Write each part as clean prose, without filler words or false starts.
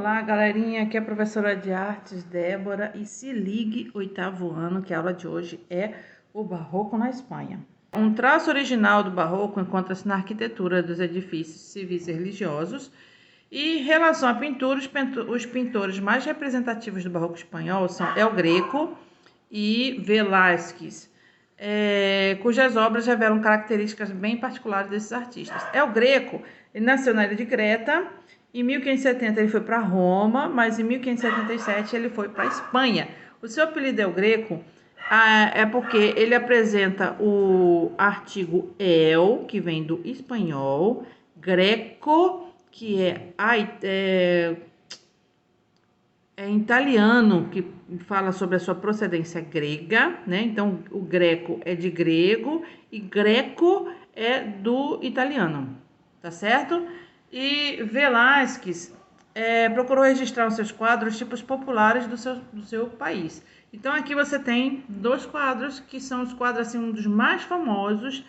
Olá, galerinha, aqui é a professora de artes Débora e se ligue, 8º ano, que a aula de hoje é o Barroco na Espanha. Um traço original do Barroco encontra-se na arquitetura dos edifícios civis e religiosos e em relação à pintura, os pintores mais representativos do Barroco espanhol são El Greco e Velázquez, cujas obras revelam características bem particulares desses artistas. El Greco, ele nasceu na ilha de Creta. Em 1570 ele foi para Roma, mas em 1577 ele foi para a Espanha. O seu apelido El Greco é porque ele apresenta o artigo el, que vem do espanhol, greco, que é italiano, que fala sobre a sua procedência grega, né? Então, o greco é de grego e greco é do italiano, tá certo? E Velázquez procurou registrar nos seus quadros tipos populares do seu país. Então, aqui você tem dois quadros que são os quadros, assim, um dos mais famosos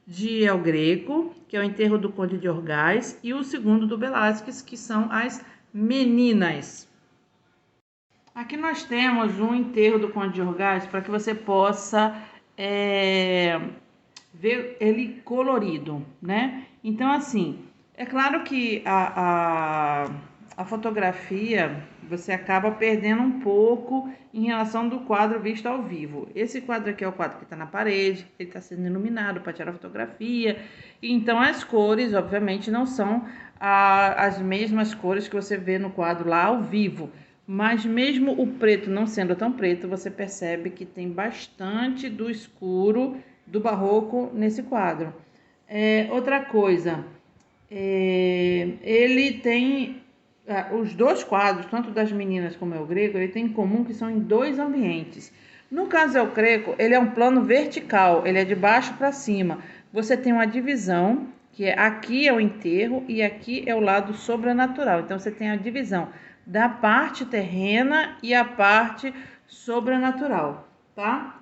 de El Greco, que é o Enterro do Conde de Orgaz, e o segundo do Velázquez, que são as Meninas. Aqui nós temos um enterro do Conde de Orgaz para que você possa ver ele colorido, né? Então, assim, é claro que a fotografia você acaba perdendo um pouco em relação do quadro visto ao vivo. Esse quadro aqui é o quadro que está na parede, ele está sendo iluminado para tirar a fotografia. Então, as cores, obviamente, não são as mesmas cores que você vê no quadro lá ao vivo. Mas mesmo o preto não sendo tão preto, você percebe que tem bastante do escuro do barroco nesse quadro. Outra coisa, ele tem os dois quadros, tanto das meninas como El Greco, ele tem em comum que são em dois ambientes. No caso El Greco, ele é um plano vertical, ele é de baixo para cima. Você tem uma divisão, que aqui é o enterro e aqui é o lado sobrenatural. Então você tem a divisão da parte terrena e a parte sobrenatural, tá?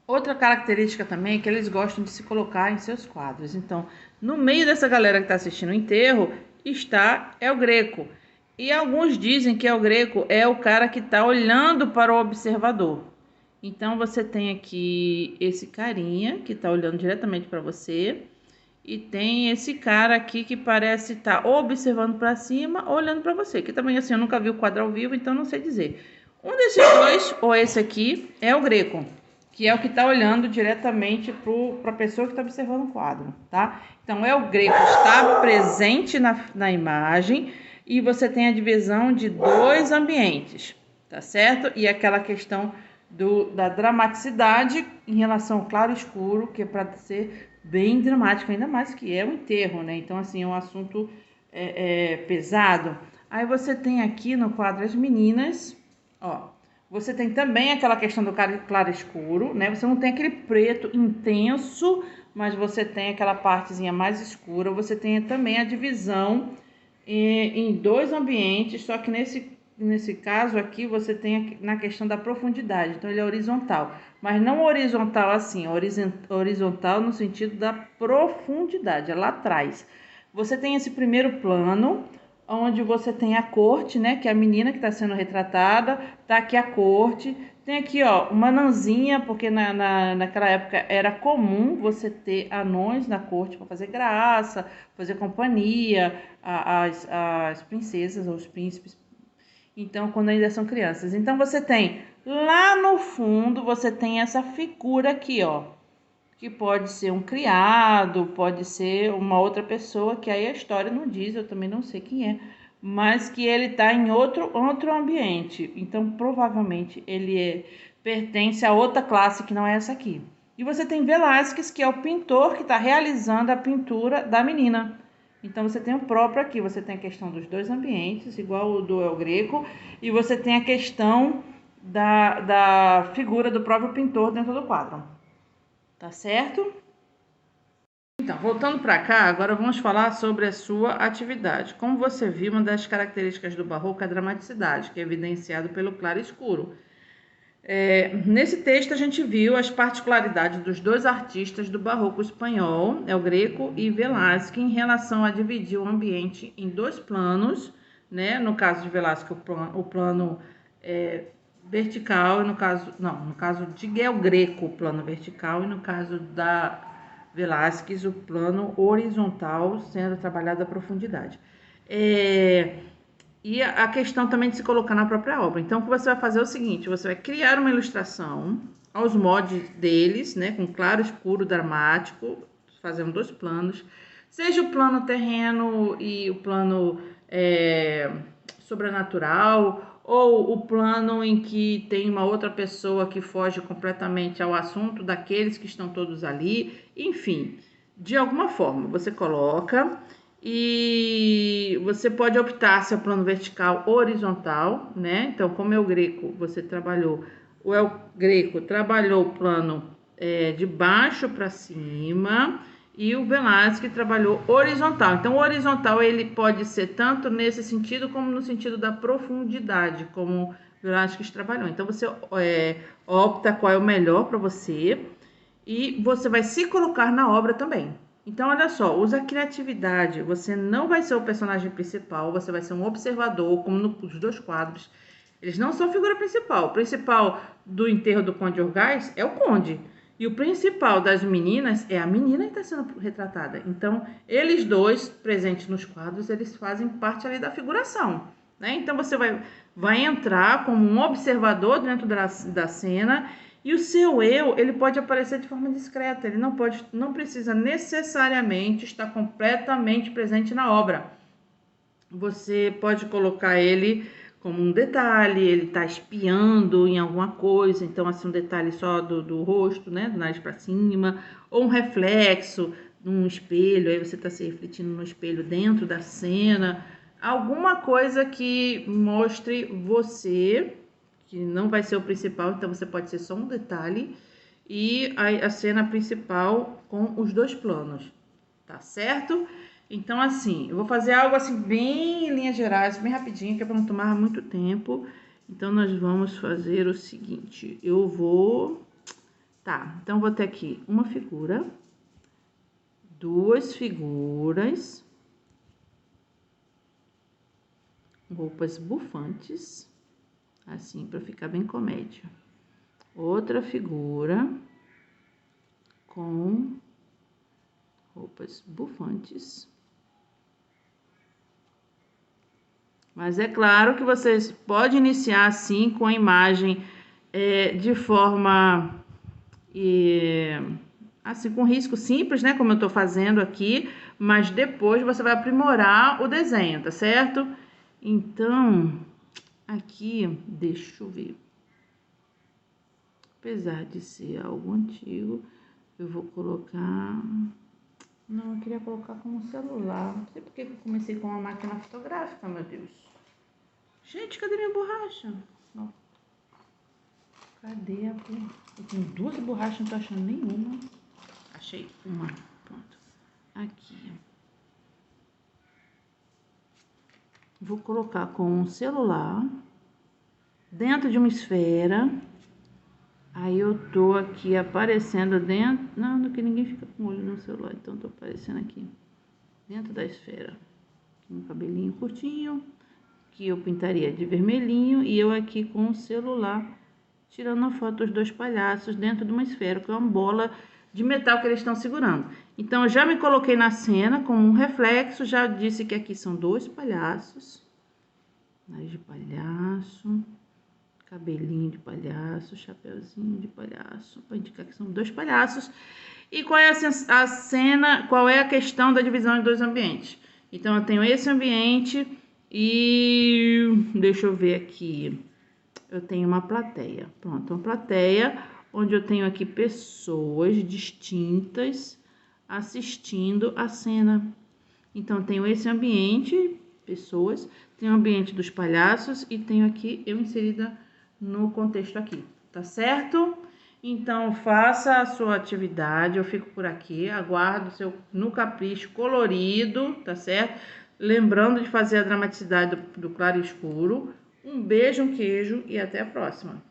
Outra característica também é que eles gostam de se colocar em seus quadros. Então, no meio dessa galera que está assistindo o enterro, está El Greco. E alguns dizem que El Greco é o cara que está olhando para o observador. Então, você tem aqui esse carinha que está olhando diretamente para você. E tem esse cara aqui que parece estar observando para cima, olhando para você. Que também, assim, eu nunca vi o quadro ao vivo, então não sei dizer. Um desses dois, ou esse aqui, é o Greco, que é o que está olhando diretamente para a pessoa que está observando o quadro, tá? Então, é o Greco está presente na imagem e você tem a divisão de dois ambientes, tá certo? E aquela questão da dramaticidade em relação ao claro e escuro, que é para ser bem dramático, ainda mais que é um enterro, né? Então, assim, é um assunto pesado. Aí você tem aqui no quadro as meninas, ó. Você tem também aquela questão do claro escuro, né? Você não tem aquele preto intenso, mas você tem aquela partezinha mais escura. Você tem também a divisão em dois ambientes, só que nesse caso aqui você tem na questão da profundidade. Então ele é horizontal, mas não horizontal assim, horizontal no sentido da profundidade, é lá atrás. Você tem esse primeiro plano, onde você tem a corte, né, que é a menina que está sendo retratada, tá aqui a corte, tem aqui, ó, uma anãzinha, porque naquela época era comum você ter anões na corte para fazer graça, fazer companhia às princesas ou os príncipes, então, quando ainda são crianças. Então, você tem, lá no fundo, você tem essa figura aqui, ó, que pode ser um criado, pode ser uma outra pessoa, que aí a história não diz, eu também não sei quem é, mas que ele está em outro ambiente. Então, provavelmente, ele pertence a outra classe que não é essa aqui. E você tem Velázquez, que é o pintor que está realizando a pintura da menina. Então, você tem o próprio aqui, você tem a questão dos dois ambientes, igual o do El Greco, e você tem a questão da figura do próprio pintor dentro do quadro. Tá certo? Então, voltando para cá, agora vamos falar sobre a sua atividade. Como você viu, uma das características do barroco é a dramaticidade, que é evidenciado pelo claro e escuro. Nesse texto a gente viu as particularidades dos dois artistas do barroco espanhol, El Greco e Velázquez, em relação a dividir o ambiente em dois planos, né? No caso de Velázquez, o plano vertical, e no caso de El Greco, o plano vertical, e no caso da Velázquez, o plano horizontal, sendo trabalhado a profundidade. E a questão também de se colocar na própria obra. Então, o que você vai fazer é o seguinte: você vai criar uma ilustração aos moldes deles, né, com claro, escuro, dramático, fazendo 2 planos, seja o plano terreno e o plano sobrenatural, ou o plano em que tem uma outra pessoa que foge completamente ao assunto daqueles que estão todos ali. Enfim, de alguma forma você coloca, e você pode optar se é o plano vertical ou horizontal, né? Então, como é o Greco, você trabalhou, o El Greco trabalhou o plano de baixo para cima, e o Velázquez trabalhou horizontal. Então, o horizontal ele pode ser tanto nesse sentido como no sentido da profundidade, como o Velázquez trabalhou. Então, você opta qual é o melhor para você, e você vai se colocar na obra também. Então, olha só, usa a criatividade. Você não vai ser o personagem principal, você vai ser um observador, como nos 2 quadros. Eles não são figura principal. O principal do enterro do Conde Orgaz é o Conde. E o principal das meninas é a menina que está sendo retratada. Então, eles 2, presentes nos quadros, eles fazem parte ali da figuração, né? Então, você vai entrar como um observador dentro da cena, e o seu eu, ele pode aparecer de forma discreta. Ele não precisa necessariamente estar completamente presente na obra. Você pode colocar ele como um detalhe, ele está espiando em alguma coisa, então assim um detalhe só do rosto, né, do nariz para cima, ou um reflexo num espelho, aí você está se refletindo no espelho dentro da cena, alguma coisa que mostre você, que não vai ser o principal, então você pode ser só um detalhe, e a cena principal com os 2 planos, tá certo? Então, assim, eu vou fazer algo assim bem em linhas gerais, bem rapidinho, que é para não tomar muito tempo. Então, nós vamos fazer o seguinte: então vou ter aqui uma figura, 2 figuras, roupas bufantes, assim, para ficar bem comédia. Outra figura com roupas bufantes. Mas é claro que vocês podem iniciar assim com a imagem de forma assim com risco simples, né? Como eu tô fazendo aqui, mas depois você vai aprimorar o desenho, tá certo? Então, aqui, deixa eu ver. Apesar de ser algo antigo, eu vou colocar... Não, eu queria colocar como celular. Não sei porque eu comecei com uma máquina fotográfica, meu Deus. Gente, cadê minha borracha? Não. Cadê a borracha? Eu tenho 2 borrachas, não tô achando nenhuma. Achei uma. Pronto. Aqui. Vou colocar com um celular dentro de uma esfera. Aí eu tô aqui aparecendo dentro... Não, que ninguém fica com o olho no celular. Então, tô aparecendo aqui dentro da esfera. Um cabelinho curtinho, que eu pintaria de vermelhinho, e eu aqui com o celular tirando a foto dos 2 palhaços dentro de uma esfera, que é uma bola de metal que eles estão segurando. Então, eu já me coloquei na cena com um reflexo, já disse que aqui são 2 palhaços, nariz de palhaço, cabelinho de palhaço, chapeuzinho de palhaço, para indicar que são 2 palhaços. E qual é a cena, qual é a questão da divisão em 2 ambientes? Então, eu tenho esse ambiente e deixa eu ver aqui, eu tenho uma plateia. Pronto, uma plateia onde eu tenho aqui pessoas distintas assistindo a cena. Então, tenho esse ambiente, pessoas, tenho o ambiente dos palhaços e tenho aqui eu inserida no contexto aqui, tá certo? Então, faça a sua atividade, eu fico por aqui, aguardo no capricho colorido, tá certo? Lembrando de fazer a dramaticidade do claro e escuro. Um beijo, um queijo e até a próxima.